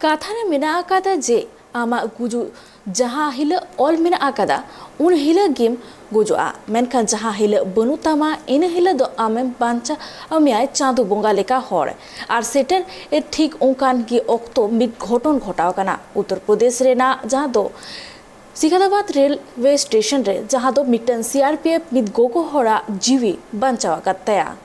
काथारे मेना आकादा जे आमा गुजु जहाँ हिला ऑल मेना आकादा उन हिला गेम गुजुआ मेनखान जहाँ हिला बनुतामा इन हिला दो आमें बांचा अमियाय चांदो बोंगा लेका हर आर सेटर ए ठीक उनकान की ऑक्तो मिड घटन घटाव कना उत्तर प्रदेश रेना जहाँ दो सिकंदराबाद रेलवे स्टेशन रे जहाँ दो मिटन सीआरपीएफ मिड गोगो हरा जीवी बांचावा कत्तया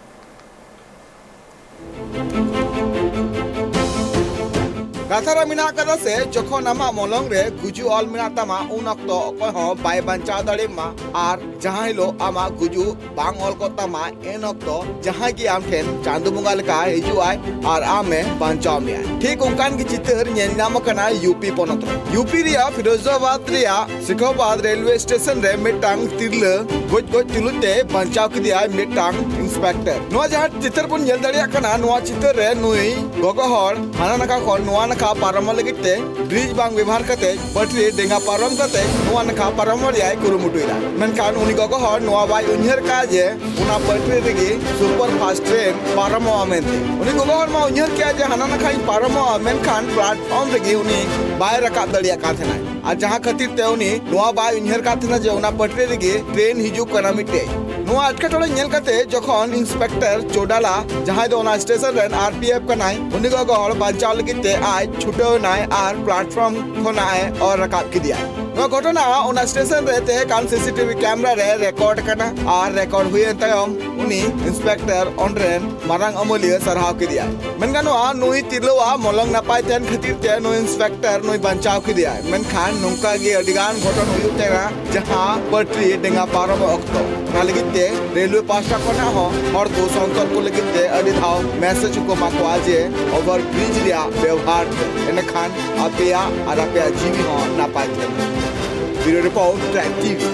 काथारा मिना कदा से जखन आमा मलंग रे गुजु ऑल मिना तमा उन अक्तो अकय हो बाय बांचा दड़े मा आर जहां हिलो आमा गुजु बांग ऑल को तमा एन अक्तो जहां की आम ठेन चांदो बुंगा लेका हिजु आय आर आमे बांचा मे ठीक उनकान की चित्र नेल नाम कना यूपी पोनत यूपी रिया फिरोजाबाद रिया सिकंदराबाद रेलवे स्टेशन रे मिटांग तिरल गोज गोज तिलुते बांचा के दिया मिटांग इंस्पेक्टर नो जहां चित्र पुन नेल दड़िया कना नो चित्र रे नुई गोगो हर हाना नका खन नो नका पारम लगिते ब्रिज बांग व्यवहार करते पटरी डेंगा पारम करते नुआ नका पारम रिया कुरुमुटुइला मेनखान उनी गोगो हर नुआ बाय उन्हर का जे उना पटरी रेगी सुपर फास्ट ट्रेन पारम आमेंते उनी गोगो हर मा उन्हर क्या जे हाना नका पारम मेनखान प्लेटफॉर्म रेगी उनी बाय रका दड़िया का थेना आ जहां खातिर ते उनी नुआ बाय उन्हर का थेना जे उना पटरी रेगी ट्रेन हिजु कना मिटे नुआ अटकटोले नेल कते जखन इंस्पेक्टर चोडाला जहां दो ना स्टेशन रेन आरपीएफ कनाय उनी गोगो हर बांचाव लगिते आज छुटो नाय आर प्लेटफॉर्म खोनाय और रकाब की दिया नो घटना ओना स्टेशन रहते कान सीसीटीवी कैमरा रे रिकॉर्ड करना और रिकॉर्ड हुए तयम उनी इंस्पेक्टर ऑनरेन मारंग अमूल्य सरहाव की दिया मनगानो नुई तिरलोआ मलंग नपाय तेन खातिर ते नुई इंस्पेक्टर नुई बचाव की दिया मनखान नोंका गे अडिगान घटन हुयु तेना जहां पटरी डेंगा पारम अक्तो ना लगिते रेलवे पास्टा कोना हो और दो संकल्प को लगिते अडी धाव मैसेज को माको आजे ओवर ब्रिज रिया व्यवहार एनखान अपेया आर अपेया जीवी हो ना पाय ब्यूरो रिपोर्ट ट्रैक टीवी।